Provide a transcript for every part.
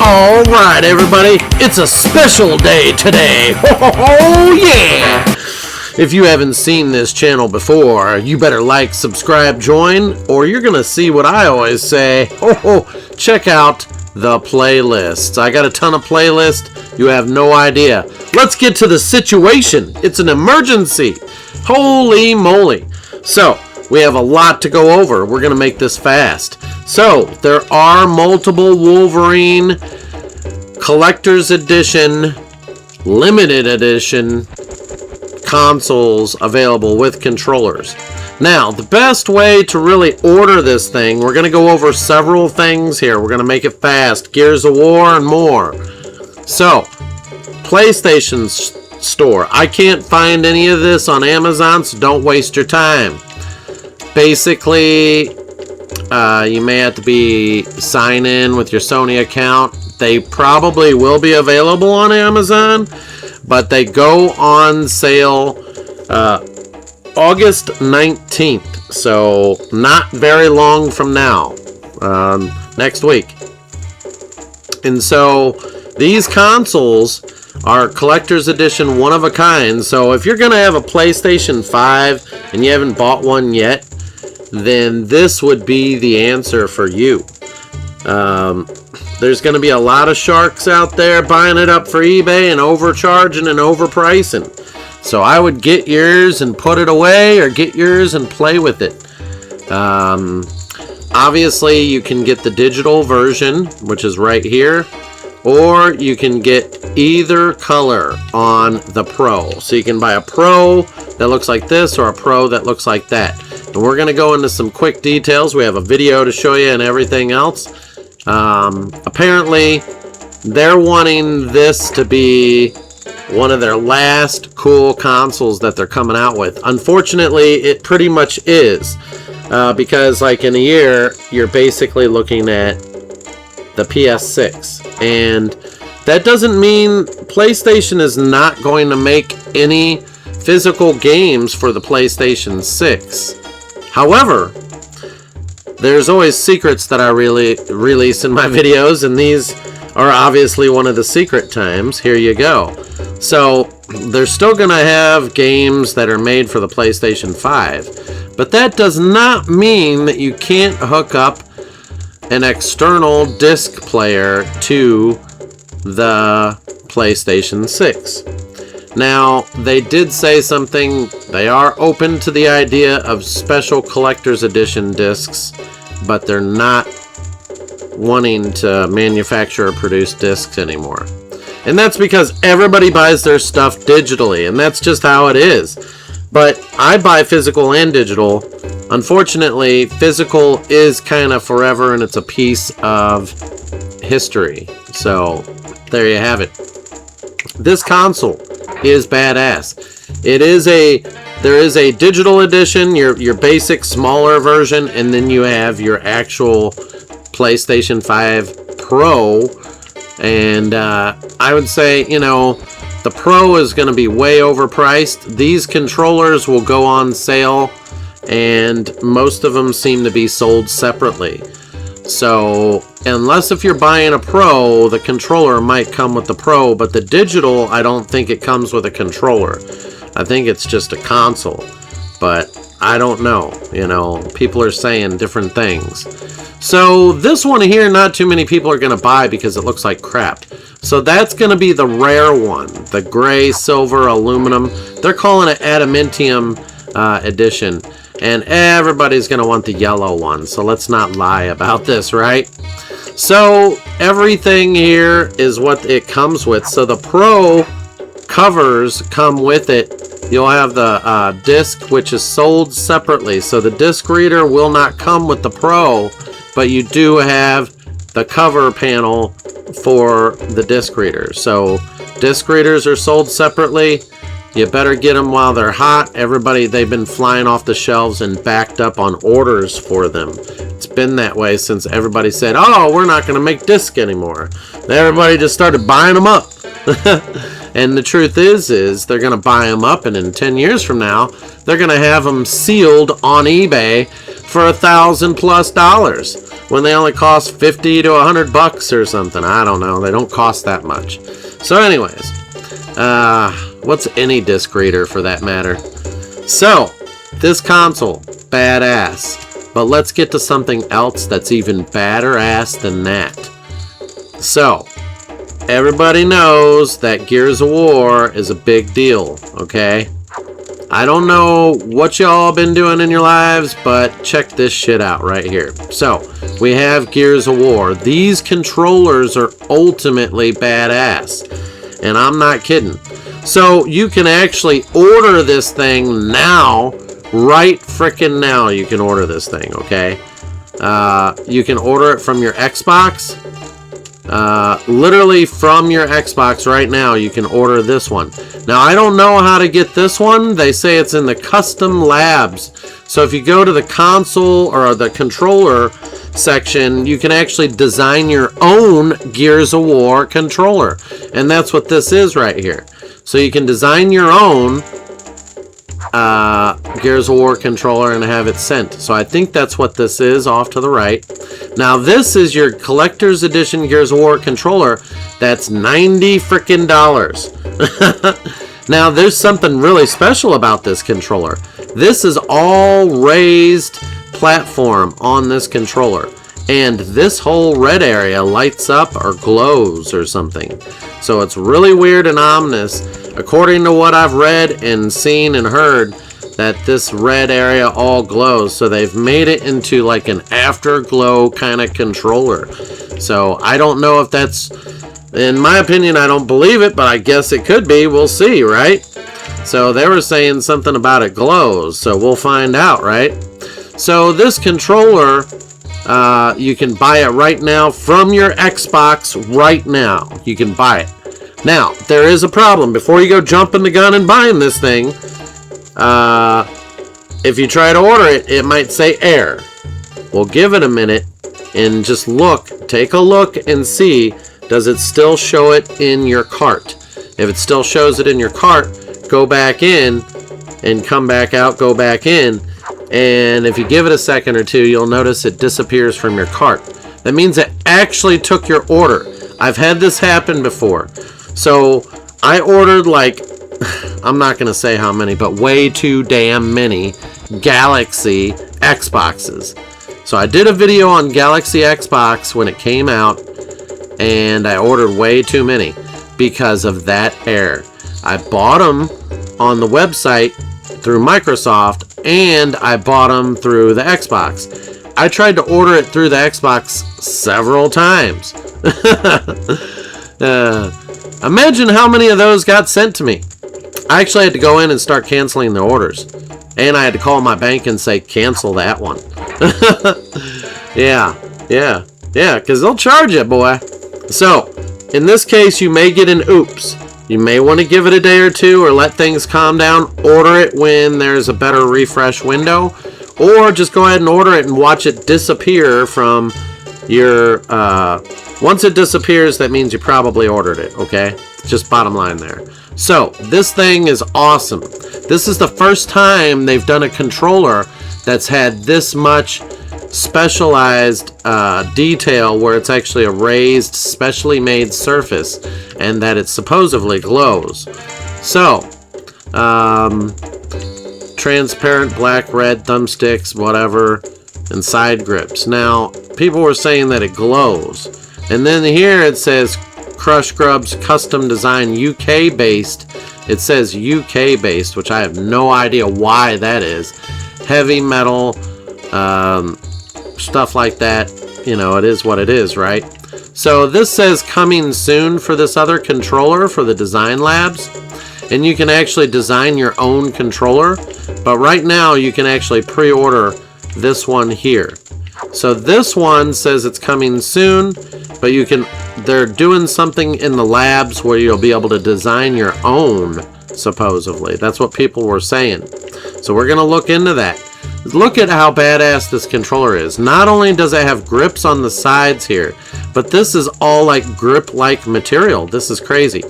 All right, everybody, it's a special day today. Oh, yeah! If you haven't seen this channel before, you better like, subscribe, join, or you're going to see what I always say. Check out the playlists. I got a ton of playlists. You have no idea. Let's get to the situation. It's an emergency. Holy moly. So, we have a lot to go over. We're going to make this fast. So, there are multiple Wolverine Collector's Edition, Limited Edition consoles available with controllers. Now, the best way to really order this thing, we're going to go over several things here. We're going to make it fast. Gears of War and more. So, PlayStation Store. I can't find any of this on Amazon, so don't waste your time. Basically, you may have to sign in with your Sony account. They probably will be available on Amazon, but they go on sale August 19th, so not very long from now, next week. And so these consoles are collector's edition, one of a kind. So if you're going to have a PlayStation 5 and you haven't bought one yet, then this would be the answer for you. There's going to be a lot of sharks out there buying it up for eBay and overcharging and overpricing. So I would get yours and put it away, or get yours and play with it. Obviously, you can get the digital version, which is right here, or you can get either color on the Pro. So you can buy a Pro that looks like this, or a Pro that looks like that. And we're going to go into some quick details. We have a video to show you and everything else. Apparently, they're wanting this to be one of their last cool consoles that they're coming out with. Unfortunately, it pretty much is. Because like in a year, you're basically looking at the PS6. And that doesn't mean PlayStation is not going to make any physical games for the PlayStation 6. However, there's always secrets that I really release in my videos, and these are obviously one of the secret times. Here you go. So, they're still going to have games that are made for the PlayStation 5, but that does not mean that you can't hook up an external disc player to the PlayStation 6. Now, they did say something. They are open to the idea of special collector's edition discs, but they're not wanting to manufacture or produce discs anymore. And that's because everybody buys their stuff digitally, and that's just how it is. But I buy physical and digital. Unfortunately, physical is kind of forever, and it's a piece of history. So, there you have it. This console is badass. There is a digital edition, your basic smaller version, and then you have your actual PlayStation 5 Pro. And I would say, the Pro is going to be way overpriced. These controllers will go on sale, and most of them seem to be sold separately. So, unless if you're buying a Pro, the controller might come with the Pro, but the digital, I don't think it comes with a controller. I think it's just a console. But I don't know. People are saying different things. So, this one here, not too many people are going to buy because it looks like crap. So, that's going to be the rare one. The gray, silver, aluminum. They're calling it adamantium edition. And everybody's going to want the yellow one. So let's not lie about this, right? So everything here is what it comes with. So the Pro covers come with it. You'll have the disc, which is sold separately. So the disc reader will not come with the Pro, but you do have the cover panel for the disc reader. So disc readers are sold separately. You better get them while they're hot. They've been flying off the shelves and backed up on orders for them. It's been that way since everybody said, oh, we're not going to make discs anymore. Everybody just started buying them up. And the truth is they're going to buy them up, and in 10 years from now, they're going to have them sealed on eBay for $1,000+. when they only cost 50 to 100 bucks or something. I don't know. They don't cost that much. So anyways, what's any disc reader for that matter? So, this console, badass. But let's get to something else that's even badder ass than that. So, everybody knows that Gears of War is a big deal, okay? I don't know what y'all been doing in your lives, but check this shit out right here. So, we have Gears of War. These controllers are ultimately badass. And I'm not kidding. So, you can actually order this thing now. Right frickin' now you can order this thing, okay? You can order it from your Xbox. Literally from your Xbox right now you can order this one. Now I don't know how to get this one. They say it's in the custom labs. So if you go to the console or the controller section, you can actually design your own Gears of War controller. And that's what this is right here. So you can design your own Gears of War controller and have it sent. So I think that's what this is off to the right. Now this is your collector's edition Gears of War controller. That's $90 frickin' dollars. Now there's something really special about this controller. This is all raised platform on this controller. And this whole red area lights up or glows or something. So it's really weird and ominous. According to what I've read and seen and heard, that this red area all glows. So they've made it into like an afterglow kind of controller. So I don't know if that's, in my opinion, I don't believe it, but I guess it could be. We'll see, right? So they were saying something about it glows. So we'll find out, right? So this controller, you can buy it right now from your Xbox right now. You can buy it. Now, there is a problem. Before you go jumping the gun and buying this thing, if you try to order it, it might say error. Well, give it a minute and just look. Take a look and see, does it still show it in your cart? If it still shows it in your cart, go back in and come back out, go back in. And if you give it a second or two, you'll notice it disappears from your cart. That means it actually took your order. I've had this happen before. So I ordered like, I'm not going to say how many, but way too damn many Galaxy Xboxes. So I did a video on Galaxy Xbox when it came out, and I ordered way too many because of that error. I bought them on the website through Microsoft, and I bought them through the Xbox. I tried to order it through the Xbox several times. Imagine how many of those got sent to me. I actually had to go in and start canceling the orders. And I had to call my bank and say, cancel that one. Yeah, because they'll charge you, boy. So, in this case, you may get an oops. You may want to give it a day or two or let things calm down. Order it when there's a better refresh window. Or just go ahead and order it and watch it disappear from your... once it disappears, that means you probably ordered it, okay? Just bottom line there. So, this thing is awesome. This is the first time they've done a controller that's had this much specialized detail where it's actually a raised, specially made surface and that it supposedly glows. So, transparent black, red thumbsticks, whatever, and side grips. Now, people were saying that it glows. And then here it says Crush Grubs custom design UK based. It says UK based, which I have no idea why that is. Heavy metal, stuff like that. You know, it is what it is, right? So this says coming soon for this other controller for the design labs. And you can actually design your own controller. But right now you can actually pre-order this one here. So this one says it's coming soon, but you can, they're doing something in the labs where you'll be able to design your own, supposedly. That's what people were saying. So we're going to look into that. Look at how badass this controller is. Not only does it have grips on the sides here, but this is all like grip-like material. This is crazy.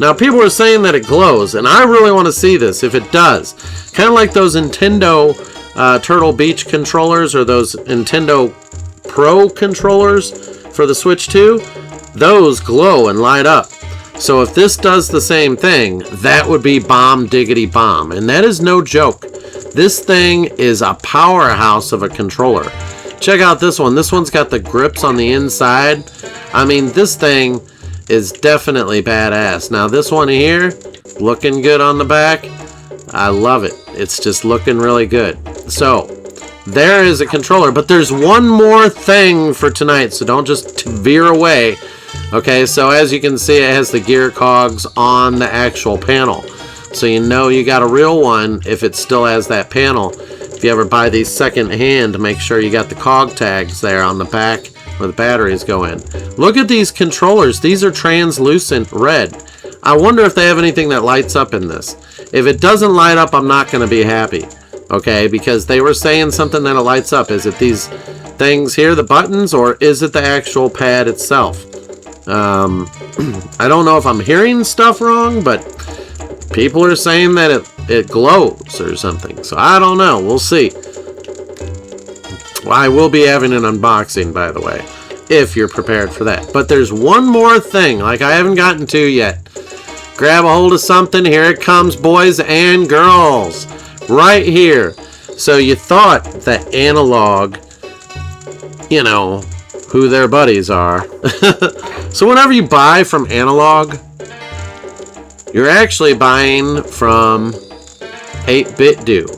Now people are saying that it glows, and I really want to see this if it does. Kind of like those Nintendo Turtle Beach controllers or those Nintendo Pro controllers for the Switch 2, those glow and light up. So if this does the same thing, that would be bomb diggity bomb. And that is no joke. This thing is a powerhouse of a controller. Check out this one. This one's got the grips on the inside. I mean, this thing is definitely badass. Now this one here, looking good on the back. I love it. It's just looking really good. So there is a controller, but there's one more thing for tonight, so don't just veer away. Okay, so as you can see, it has the gear cogs on the actual panel. So you know you got a real one if it still has that panel. If you ever buy these second hand, make sure you got the cog tags there on the back where the batteries go in. Look at these controllers. These are translucent red. I wonder if they have anything that lights up in this. If it doesn't light up, I'm not going to be happy. Okay, because they were saying something that it lights up. Is it these things here, the buttons, or is it the actual pad itself? I don't know if I'm hearing stuff wrong, but people are saying that it glows or something. So I don't know. We'll see. Well, I will be having an unboxing, by the way, if you're prepared for that. But there's one more thing, like I haven't gotten to yet. Grab a hold of something. Here it comes, boys and girls. Right here. So you thought that Analog, you know, who their buddies are. So whenever you buy from Analog, you're actually buying from bitdo.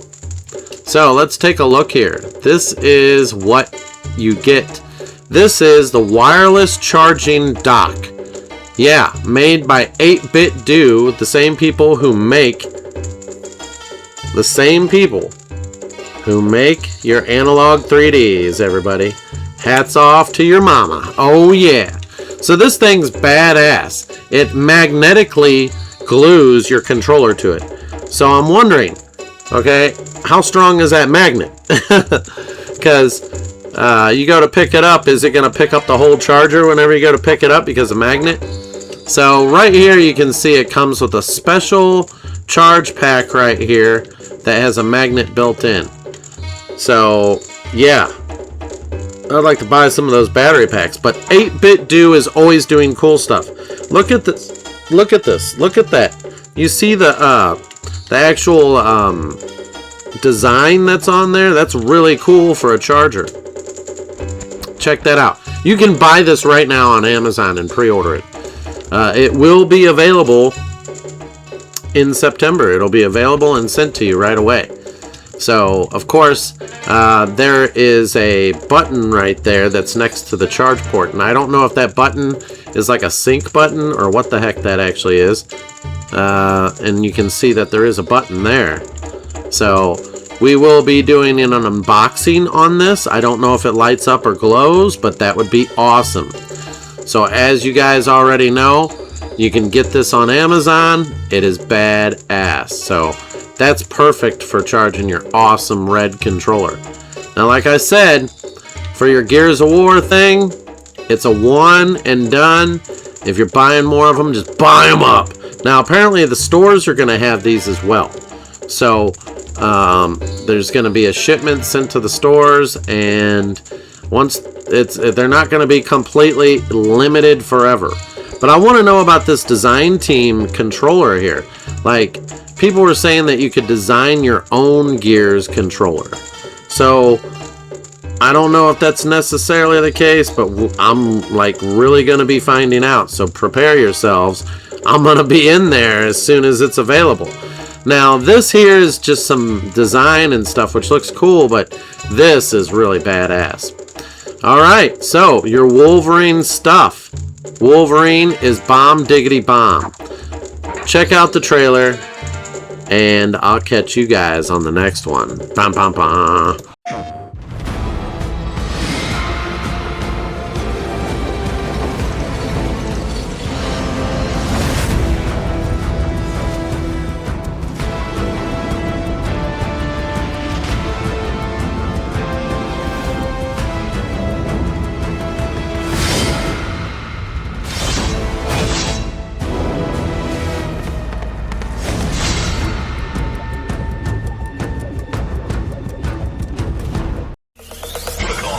So let's take a look here. This is what you get. This is the wireless charging dock. Yeah, made by bitdo, the same people who make your Analog 3Ds, everybody. Hats off to your mama. Oh yeah. So this thing's badass. It magnetically glues your controller to it. So I'm wondering, okay, how strong is that magnet? Because you go to pick it up, is it going to pick up the whole charger whenever you go to pick it up because of magnet? So right here you can see it comes with a special charge pack right here that has a magnet built in. So yeah, I'd like to buy some of those battery packs, but 8bitdo is always doing cool stuff. Look at this. Look at this. Look at that. You see the actual design that's on there? That's really cool for a charger. Check that out. You can buy this right now on Amazon and pre-order it. It will be available in September. It'll be available and sent to you right away. So, of course, there is a button right there that's next to the charge port. And I don't know if that button is like a sync button or what the heck that actually is. And you can see that there is a button there. So, we will be doing an unboxing on this. I don't know if it lights up or glows, but that would be awesome. So, as you guys already know, you can get this on Amazon. It is badass. So, that's perfect for charging your awesome red controller. Now, like I said, for your Gears of War thing, it's a one and done. If you're buying more of them, just buy them up. Now, apparently the stores are going to have these as well. So, there's going to be a shipment sent to the stores, and once they're not going to be completely limited forever. But I want to know about this design team controller here. Like, people were saying that you could design your own Gears controller. So, I don't know if that's necessarily the case, but I'm like really going to be finding out. So prepare yourselves. I'm going to be in there as soon as it's available. Now, this here is just some design and stuff, which looks cool, but this is really badass. All right, so your Wolverine stuff. Wolverine is bomb diggity bomb. Check out the trailer. And I'll catch you guys on the next one. Bam, bam, bam.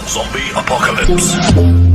zombie apocalypse.